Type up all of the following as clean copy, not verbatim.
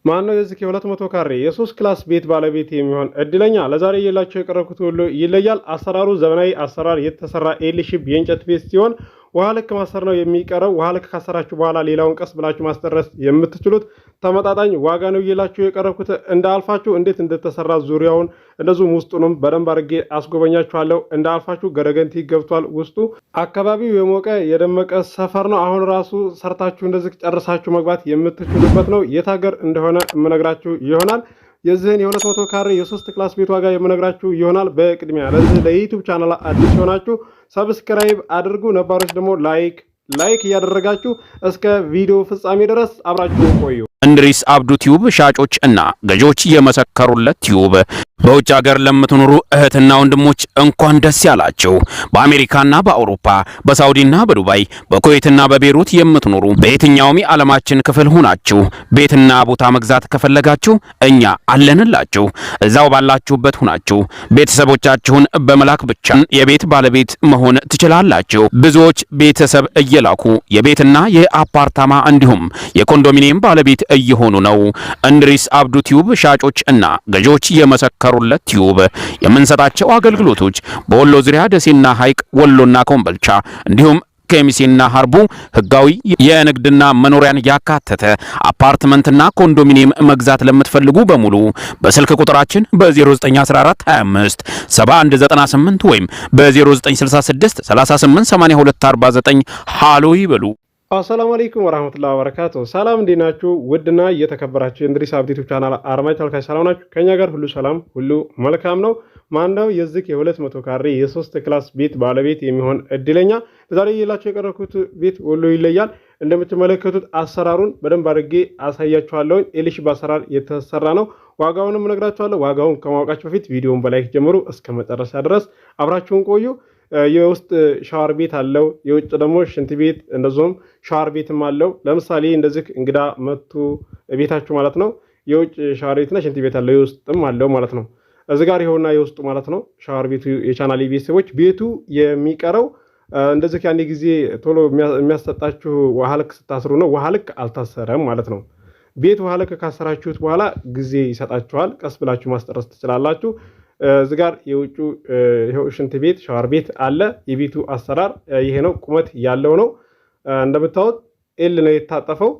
ማነው የዚህ የ200 ካሬ የ3 ክላስ ቤት ባለቤት የሚሆን እድለኛ? ለዛሬ እየላችሁ የቀረብኩት ሁሉ ይለያል። አሰራሩ ዘመናዊ አሰራር የተሰራ ኤል ሼፕ የእንጨት ቤት ሲሆን ውሃ ልክ ማሰር ነው የሚቀረው። ውሃ ልክ ካሰራችሁ በኋላ ሌላውን ቀስ ብላችሁ ማስጨረስ የምትችሉት ተመጣጣኝ ዋጋ ነው እየላችሁ የቀረብኩት። እንዳልፋችሁ እንዴት እንደተሰራ ዙሪያውን እንደዚሁም ውስጡንም በደንብ አድርጌ አስጎበኛችኋለሁ። እንዳልፋችሁ ገረገንቲ ገብቷል። ውስጡ አካባቢው የሞቀ የደመቀ ሰፈር ነው። አሁን ራሱ ሰርታችሁ እንደዚህ ጨርሳችሁ መግባት የምትችሉበት ነው። የት ሀገር እንደሆነ የምነግራችሁ ይሆናል። የዚህን የ200 ካሬ የ3 ክላስ ቤት ዋጋ የምነግራችሁ ይሆናል። በቅድሚያ ለዚህ ለዩቲዩብ ቻናል አዲስ ሆናችሁ ሰብስክራይብ አድርጉ፣ ነባሮች ደግሞ ላይክ እያደረጋችሁ እስከ ቪዲዮ ፍጻሜ ድረስ አብራችሁ ቆዩ። እንድሪስ አብዱ ቲዩብ ሻጮች እና ገዢዎች የመሰከሩለት ቲዩብ። በውጭ ሀገር ለምትኖሩ እህትና ወንድሞች እንኳን ደስ ያላችሁ። በአሜሪካና በአውሮፓ በሳውዲና በዱባይ በኩዌትና በቤሩት የምትኖሩ በየትኛውም የዓለማችን ክፍል ሆናችሁ ቤትና ቦታ መግዛት ከፈለጋችሁ እኛ አለንላችሁ። እዛው ባላችሁበት ሆናችሁ ቤተሰቦቻችሁን በመላክ ብቻ የቤት ባለቤት መሆን ትችላላችሁ። ብዙዎች ቤተሰብ እየላኩ የቤትና የአፓርታማ እንዲሁም የኮንዶሚኒየም ባለቤት እየሆኑ ነው። እንድሪስ አብዱ ቲዩብ ሻጮች እና ገዢዎች የመሰከሩለት ቲዩብ የምንሰጣቸው አገልግሎቶች በወሎ ዙሪያ ደሴና ሐይቅ፣ ወሎና ኮምቦልቻ እንዲሁም ከሚሴና ሀርቡ ህጋዊ የንግድና መኖሪያን ያካተተ አፓርትመንትና ኮንዶሚኒየም መግዛት ለምትፈልጉ በሙሉ በስልክ ቁጥራችን በ0914 25 7198 ወይም በ0966 38 82 49 ሃሎ ይበሉ። አሰላሙ አለይኩም ወራህመቱላሂ ወበረካቱ። ሰላም እንዴት ናችሁ? ውድና እየተከበራችሁ የእንድሪስ አብዱ ዩቲዩብ ቻናል አድማጭ ተመልካቾች ሰላም ናችሁ? ከኛ ጋር ሁሉ ሰላም ሁሉ መልካም ነው። ማነው የዚህ የ200 ካሬ የ3 ክላስ ቤት ባለቤት የሚሆን እድለኛ? ዛሬ እየላችሁ የቀረብኩት ቤት ወሎ ይለያል። እንደምትመለከቱት አሰራሩን በደንብ አድርጌ አሳያችኋለሁ። ኤል ሼፕ አሰራር የተሰራ ነው። ዋጋውንም እነግራችኋለሁ። ዋጋውን ከማወቃችሁ በፊት ቪዲዮውን በላይክ ጀምሩ እስከ መጨረሻ ድረስ አብራችሁን ቆዩ። የውስጥ ሻወር ቤት አለው። የውጭ ደግሞ ሽንት ቤት እንደዚሁም ሻወር ቤትም አለው። ለምሳሌ እንደዚህ እንግዳ መጥቶ ቤታችሁ ማለት ነው የውጭ ሻወር ቤትና ሽንት ቤት አለው፣ የውስጥም አለው ማለት ነው። እዚህ ጋር ይኸውና የውስጡ ማለት ነው ሻወር ቤቱ። የቻናሌ ቤተሰቦች ቤቱ የሚቀረው እንደዚህ ያኔ ጊዜ ቶሎ የሚያሰጣችሁ ውሃ ልክ ስታስሩ ነው። ውሃ ልክ አልታሰረም ማለት ነው። ቤት ውሃ ልክ ካሰራችሁት በኋላ ጊዜ ይሰጣችኋል። ቀስ ብላችሁ ማስጨረስ ትችላላችሁ። እዚህ ጋር የውጩ ሽንት ቤት ሻወር ቤት አለ። የቤቱ አሰራር ይሄ ነው። ቁመት ያለው ነው። እንደምታዩት ኤል ነው የታጠፈው።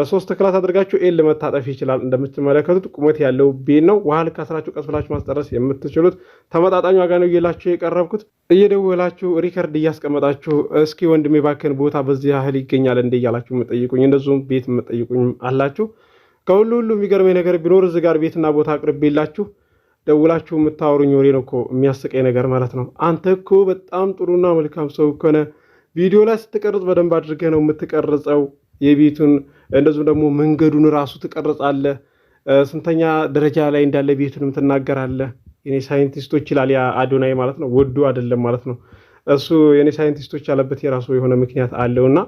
3 ክላስ አድርጋችሁ ኤል መታጠፍ ይችላል። እንደምትመለከቱት ቁመት ያለው ቤት ነው። ውሃ ልክ አስራችሁ ቀስ ብላችሁ ማስጨረስ የምትችሉት ተመጣጣኝ ዋጋ ነው እየላችሁ የቀረብኩት። እየደወላችሁ ሪከርድ እያስቀመጣችሁ እስኪ ወንድሜ ባከን ቦታ በዚህ ያህል ይገኛል እንደ እያላችሁ የምጠይቁኝ እንደዚሁም ቤት የምጠይቁኝ አላችሁ። ከሁሉ የሚገርመኝ ነገር ቢኖር እዚህ ጋር ቤትና ቦታ አቅርቤላችሁ ደውላችሁ የምታወሩኝ ወሬ ነው እኮ የሚያስቀኝ ነገር ማለት ነው። አንተ እኮ በጣም ጥሩና መልካም ሰው እኮ ነህ። ቪዲዮ ላይ ስትቀርጽ በደንብ አድርገህ ነው የምትቀርጸው። የቤቱን እንደዚሁም ደግሞ መንገዱን ራሱ ትቀርጻለህ። ስንተኛ ደረጃ ላይ እንዳለ ቤቱንም ትናገራለህ። የኔ ሳይንቲስቶች ይላል ያ አዶናይ ማለት ነው። ወዱ አይደለም ማለት ነው። እሱ የኔ ሳይንቲስቶች ያለበት የራሱ የሆነ ምክንያት አለውና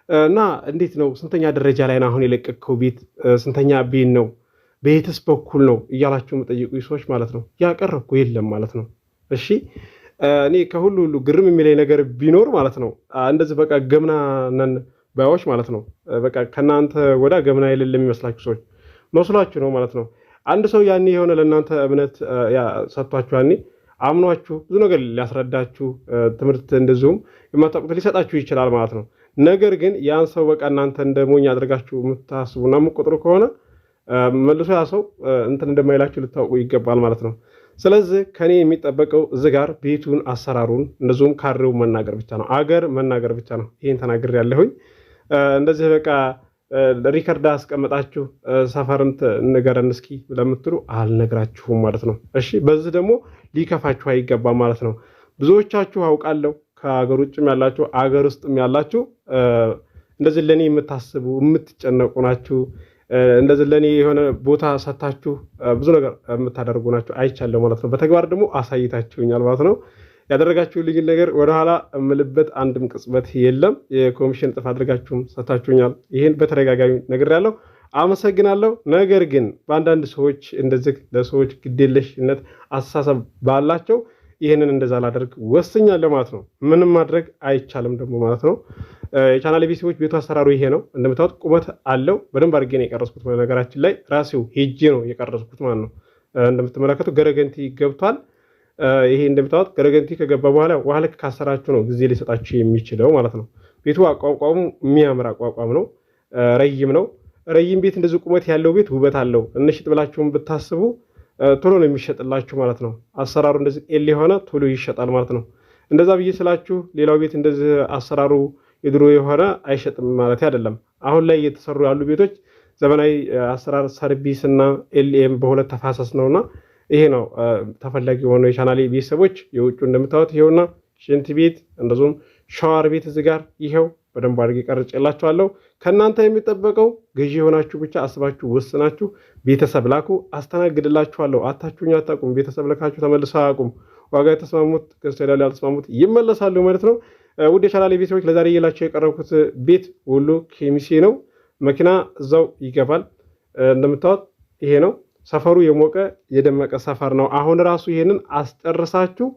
እና እንዴት ነው ስንተኛ ደረጃ ላይ ነው አሁን የለቀቅከው ቤት? ስንተኛ ቤት ነው? በየትስ በኩል ነው እያላችሁ የምጠይቁ ሰዎች ማለት ነው። ያቀረብኩ የለም ማለት ነው። እሺ እኔ ከሁሉ ግርም የሚለኝ ነገር ቢኖር ማለት ነው እንደዚህ በቃ ገምና ነን ባዮች ማለት ነው። በቃ ከናንተ ወዳ ገምና የሌለ የሚመስላችሁ ሰዎች መስሏችሁ ነው ማለት ነው። አንድ ሰው ያኔ የሆነ ለእናንተ እምነት ሰጥቷችሁ ያኔ አምኗችሁ ብዙ ነገር ሊያስረዳችሁ ትምህርት እንደዚሁም የማታውቁት ሊሰጣችሁ ይችላል ማለት ነው። ነገር ግን ያን ሰው በቃ እናንተ እንደሞኝ አድርጋችሁ የምታስቡና የምትቆጥሩ ከሆነ መልሶ ያ ሰው እንትን እንደማይላችሁ ልታውቁ ይገባል ማለት ነው። ስለዚህ ከኔ የሚጠበቀው እዚህ ጋር ቤቱን አሰራሩን እንደዚሁም ካሬው መናገር ብቻ ነው። አገር መናገር ብቻ ነው። ይሄን ተናግሬ ያለሁኝ። እንደዚህ በቃ ሪከርድ አስቀምጣችሁ ሰፈርን ንገረን እስኪ ለምትሉ አልነግራችሁም ማለት ነው። እሺ በዚህ ደግሞ ሊከፋችሁ አይገባም ማለት ነው። ብዙዎቻችሁ አውቃለሁ ከሀገር ውጭም ያላችሁ አገር ውስጥም ያላችሁ እንደዚህ ለኔ የምታስቡ የምትጨነቁ ናችሁ። እንደዚህ ለኔ የሆነ ቦታ ሰጣችሁ ብዙ ነገር የምታደርጉ ናችሁ አይቻለሁ ማለት ነው። በተግባር ደግሞ አሳይታችሁኛል ማለት ነው። ያደረጋችሁልኝ ነገር ወደኋላ እምልበት አንድም ቅጽበት የለም። የኮሚሽን ጥፍ አድርጋችሁም ሰጣችሁኛል። ይሄን በተደጋጋሚ ነግሬያለሁ። አመሰግናለሁ። ነገር ግን በአንዳንድ ሰዎች እንደዚህ ለሰዎች ግዴለሽነት አስተሳሰብ ባላቸው ይህንን እንደዛ ላደርግ ወስኛለሁ ማለት ነው። ምንም ማድረግ አይቻልም ደግሞ ማለት ነው። የቻናል ቤተሰቦች ቤቱ አሰራሩ ይሄ ነው። እንደምታዩት ቁመት አለው። በደንብ አድርጌ ነው የቀረጽኩት። በነገራችን ላይ ራሴው ሄጄ ነው የቀረጽኩት ማለት ነው። እንደምትመለከቱ ገረገንቲ ገብቷል። ይሄ እንደምታዩት ገረገንቲ ከገባ በኋላ ውሃ ልክ ካሰራችሁ ነው ጊዜ ሊሰጣችሁ የሚችለው ማለት ነው። ቤቱ አቋቋሙ የሚያምር አቋቋም ነው። ረይም ነው። ረይም ቤት እንደዚህ ቁመት ያለው ቤት ውበት አለው። እንሽጥ ብላችሁም ብታስቡ ቶሎ ነው የሚሸጥላችሁ ማለት ነው። አሰራሩ እንደዚህ ኤል የሆነ ቶሎ ይሸጣል ማለት ነው። እንደዛ ብዬ ስላችሁ ሌላው ቤት እንደዚህ አሰራሩ የድሮ የሆነ አይሸጥም ማለት አይደለም። አሁን ላይ እየተሰሩ ያሉ ቤቶች ዘመናዊ አሰራር ሰርቪስ እና ኤልኤም በሁለት ተፋሰስ ነውና ይሄ ነው ተፈላጊ የሆነው የቻናሌ ቤተሰቦች። የውጩ እንደምታዩት ይሄውና ሽንት ቤት እንደዚሁም ሻወር ቤት እዚህ ጋር ይሄው በደንብ አድርጌ ቀርጬላችኋለሁ። ከእናንተ የሚጠበቀው ገዢ የሆናችሁ ብቻ አስባችሁ ወስናችሁ ቤተሰብ ላኩ፣ አስተናግድላችኋለሁ። አታችሁኝ አታውቁም። ቤተሰብ ልካችሁ ተመልሰው አያውቁም። ዋጋ የተስማሙት ገዝተው ያልተስማሙት ይመለሳሉ ማለት ነው። ውድ የቻናሌ ቤተሰቦች ለዛሬ እየላችሁ የቀረብኩት ቤት ወሎ ኬሚሴ ነው። መኪና እዛው ይገባል። እንደምታዩት ይሄ ነው ሰፈሩ። የሞቀ የደመቀ ሰፈር ነው። አሁን ራሱ ይሄንን አስጨርሳችሁ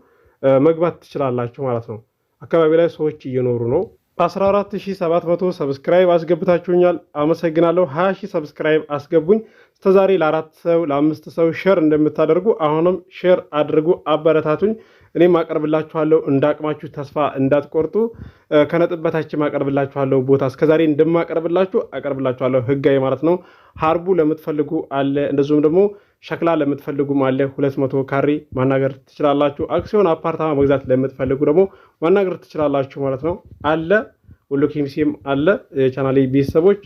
መግባት ትችላላችሁ ማለት ነው። አካባቢ ላይ ሰዎች እየኖሩ ነው። 14700 ሰብስክራይብ አስገብታችሁኛል። አመሰግናለሁ። 20000 ሰብስክራይብ አስገቡኝ። እስከዛሬ ለ4 ሰው ለ5 ሰው ሼር እንደምታደርጉ አሁንም ሼር አድርጉ፣ አበረታቱኝ። እኔም አቀርብላችኋለሁ። እንዳቅማችሁ ተስፋ እንዳትቆርጡ። ከነጥብ በታችም አቀርብላችኋለሁ። ቦታ እስከዛሬ እንደማቀርብላችሁ አቀርብላችኋለሁ። ህጋዊ ማለት ነው። ሀርቡ ለምትፈልጉ አለ፣ እንደዚሁም ደግሞ ሸክላ ለምትፈልጉም አለ። 200 ካሬ ማናገር ትችላላችሁ። አክሲዮን አፓርታማ መግዛት ለምትፈልጉ ደግሞ ማናገር ትችላላችሁ ማለት ነው። አለ ወሎ ኬሚሴም አለ። የቻናሌ ቤተሰቦች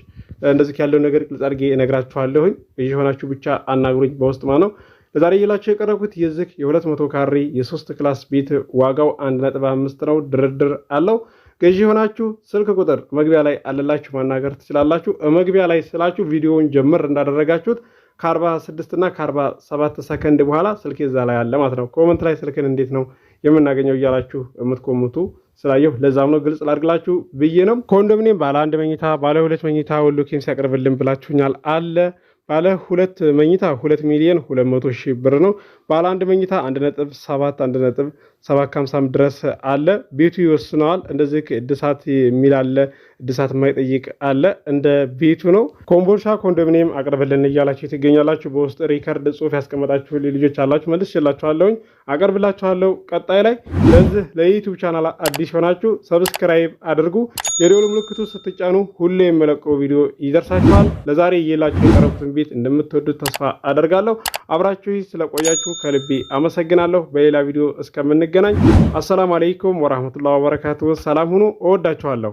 እንደዚህ ያለው ነገር ግልጽ አድርጌ እነግራችኋለሁኝ። የሆናችሁ ብቻ አናግሩኝ በውስጥ ማለት ነው። ለዛሬ እየላችሁ የቀረብኩት የዚህ የ200 ካሬ የ3 ክላስ ቤት ዋጋው 1.5 ነው። ድርድር አለው። ገዢ የሆናችሁ ስልክ ቁጥር መግቢያ ላይ አለላችሁ፣ ማናገር ትችላላችሁ። መግቢያ ላይ ስላችሁ ቪዲዮውን ጀምር እንዳደረጋችሁት ከ46 እና ከ47 ሰከንድ በኋላ ስልክ እዛ ላይ አለ ማለት ነው። ኮመንት ላይ ስልክን እንዴት ነው የምናገኘው እያላችሁ የምትኮምቱ ስላየሁ ለዛም ነው ግልጽ ላድርግላችሁ ብዬ ነው። ኮንዶሚኒየም ባለ 1 መኝታ ባለ 2 መኝታ ወሎ ኬሚሴ ያቀርብልን ብላችሁኛል አለ። ባለ 2 መኝታ 2,200,000 ብር ነው። ባለ 1 መኝታ 1.7 1.750 ድረስ አለ። ቤቱ ይወስነዋል። እንደዚህ እድሳት የሚል አለ፣ እድሳት የማይጠይቅ አለ። እንደ ቤቱ ነው። ኮምቦልቻ ኮንዶሚኒየም አቅርብልን እያላችሁ ትገኛላችሁ። በውስጥ ሪከርድ ጽሑፍ ያስቀመጣችሁ ልጆች አላችሁ፣ መልሼላችኋለሁኝ፣ አቀርብላችኋለሁ ቀጣይ ላይ። ለዚህ ለዩቲዩብ ቻናል አዲስ ሆናችሁ ሰብስክራይብ አድርጉ። የደወል ምልክቱ ስትጫኑ ሁሌ የምለቀው ቪዲዮ ይደርሳችኋል። ለዛሬ እየላችሁ የቀረብኩትን ቤት እንደምትወዱት ተስፋ አደርጋለሁ። አብራችሁ ስለቆያችሁ ከልቤ አመሰግናለሁ። በሌላ ቪዲዮ እስከምንገናኝ አሰላሙ አለይኩም ወራህመቱላሂ ወበረካቱ። ሰላም ሁኑ። እወዳችኋለሁ።